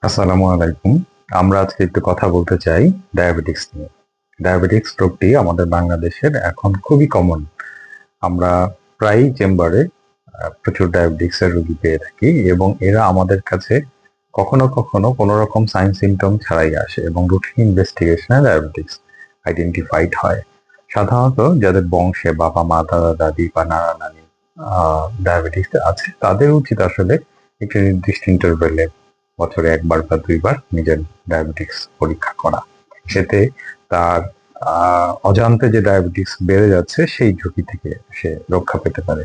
আসসালামু আলাইকুম। আমরা আজকে একটু কথা বলতে চাই ডায়াবেটিক্স নিয়ে। ডায়াবেটিক্স রোগটি আমাদের বাংলাদেশের এখন খুবই কমন। আমরা প্রায়ই চেম্বারে প্রচুর ডায়াবেটিক্স এর রোগী পেয়ে থাকি এবং এরা আমাদের কাছে কখনো কখনো কোনো রকম সাইন সিমটম ছাড়াই আসে এবং রুটিন ইনভেস্টিগেশনে ডায়াবেটিক্স আইডেন্টিফাইড হয়। সাধারণত যাদের বংশে বাবা মা দাদা দাদি বা নানা নানি ডায়াবেটিক্স আছে তাদের উচিত আসলে একটি নির্দিষ্ট ইন্টারভেলে বছরে একবার বা দুইবার নিজের ডায়াবেটিক্স পরীক্ষা করা। এতে তার অজান্তে যে ডায়াবেটিক্স বেড়ে যাচ্ছে সেই ঝুঁকি থেকে সে রক্ষা পেতে পারে।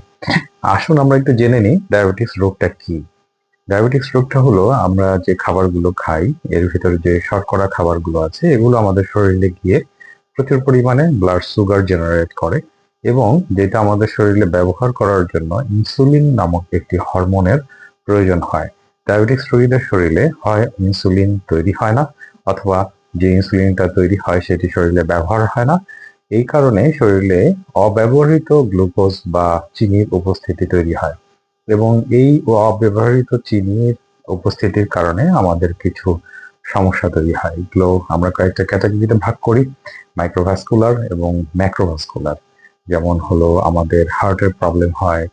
আসুন আমরা একটু জেনে নিই ডায়াবেটিক্স রোগটা কি। ডায়াবেটিক্স রোগটা হলো আমরা যে খাবারগুলো খাই এর ভিতরে যে শর্করা খাবারগুলো আছে এগুলো আমাদের শরীরে গিয়ে প্রচুর পরিমাণে ব্লাড সুগার জেনারেট করে এবং যেটা আমাদের শরীরে ব্যবহার করার জন্য ইনসুলিন নামক একটি হরমোনের প্রয়োজন হয়। ডায়াবেটিক্স রোগীদের শরীরে হয় ইনসুলিন তৈরি হয় না অথবা যে ইনসুলিনটা তৈরি হয় সেটি শরীরে ব্যবহার হয় না। এই কারণে শরীরে অব্যবহৃত গ্লুকোজ বা চিনির উপস্থিতি তৈরি হয় এবং এই অব্যবহৃত চিনির উপস্থিতির কারণে আমাদের কিছু সমস্যা তৈরি হয়। এগুলো আমরা কয়েকটা ক্যাটাগরিতে ভাগ করি, মাইক্রোভাস্কুলার এবং ম্যাক্রোভাস্কুলার। যেমন হলো আমাদের হার্টের প্রবলেম হয়,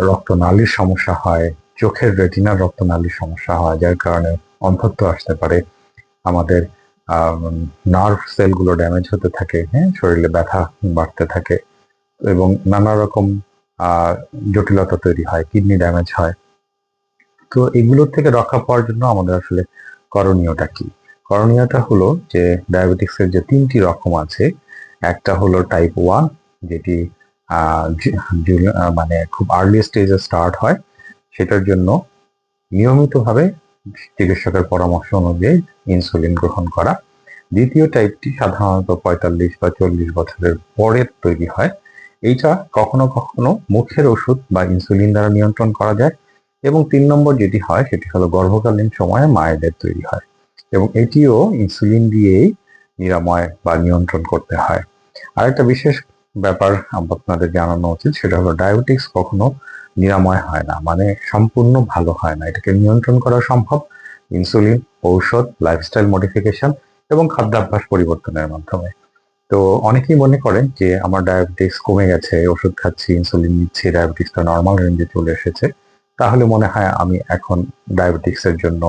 রক্তনালীর সমস্যা হয়, চোখের রেটিনার রক্তনালীর সমস্যা হয় যার কারণে অন্ধত্ব আসতে পারে। আমাদের নার্ভ সেলগুলো ড্যামেজ হতে থাকে, হ্যাঁ, শরীরে ব্যথা বাড়তে থাকে এবং নানা রকম জটিলতা তৈরি হয়, কিডনি ড্যামেজ হয়। তো এগুলোর থেকে রক্ষা পাওয়ার জন্য আমাদের আসলে করণীয়টা কি? করণীয়টা হলো যে ডায়াবেটিক্সের যে ৩টি রকম আছে, একটা হলো টাইপ 1 যেটি মানে খুব আর্লি স্টেজে স্টার্ট হয়। সেটার জন্য নিয়মিতভাবে চিকিৎসকের পরামর্শ অনুযায়ী ইনসুলিন গ্রহণ করা। দ্বিতীয় টাইপটি সাধারণত ৪৫ বা ৪০ বছরের পরে তৈরি হয়। এইটা কখনো কখনো মুখের ওষুধ বা ইনসুলিন দ্বারা নিয়ন্ত্রণ করা যায় এবং ৩ নম্বর যেটি হয় সেটি হলো গর্ভকালীন সময়ে মায়েদের তৈরি হয় এবং এটিও ইনসুলিন দিয়েই নিরাময় বা নিয়ন্ত্রণ করতে হয়। আরেকটা বিশেষ ব্যাপার আপনাদের জানানো উচিত, সেটা হলো ডায়াবেটিক্স কখনো নিরাময় হয় না, মানে সম্পূর্ণ ভালো হয় না। এটাকে নিয়ন্ত্রণ করা সম্ভব ইনসুলিন, ঔষধ, লাইফস্টাইল মডিফিকেশন এবং খাদ্যাভ্যাস পরিবর্তনের মাধ্যমে। তো অনেকেই মনে করেন যে আমার ডায়াবেটিস কমে গেছে, ওষুধ খাচ্ছি, ইনসুলিন নিচ্ছি, ডায়াবেটিসটা নর্মাল রেঞ্জে চলে এসেছে, তাহলে মনে হয় আমি এখন ডায়াবেটিক্সের জন্য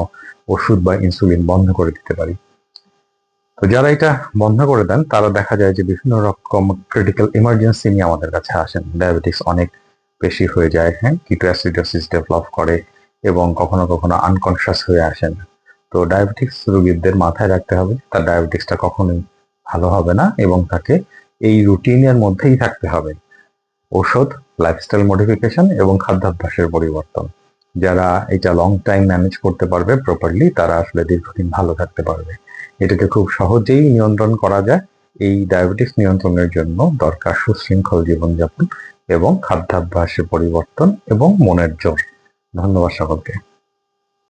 ওষুধ বা ইনসুলিন বন্ধ করে দিতে পারি। তো যারা এটা বন্ধ করে দেন তারা দেখা যায় যে বিভিন্ন রকম ক্রিটিক্যাল ইমার্জেন্সি নিয়ে আমাদের কাছে আসেন। ডায়াবেটিক্স অনেক বেশি হয়ে যায়, হ্যাঁ, কিটোঅ্যাসিডোসিস ডেভেলপ করে এবং কখনো কখনো আনকনশাস হয়ে আসেন। তো ডায়াবেটিক্স রোগীদের মাথায় রাখতে হবে তার ডায়াবেটিক্সটা কখনোই ভালো হবে না এবং তাকে এই রুটিনের মধ্যেই থাকতে হবে। ওষুধ, লাইফস্টাইল মডিফিকেশন এবং খাদ্যাভ্যাসের পরিবর্তন। যারা এটা লং টাইম ম্যানেজ করতে পারবে প্রপারলি তারা আসলে দীর্ঘদিন ভালো থাকতে পারবে। এটাকে খুব সহজেই নিয়ন্ত্রণ করা যায়। এই ডায়াবেটিস নিয়ন্ত্রণের জন্য দরকার সুশৃঙ্খল জীবনযাপন এবং খাদ্যাভ্যাসের পরিবর্তন এবং মনের জোর। ধন্যবাদ সকলকে।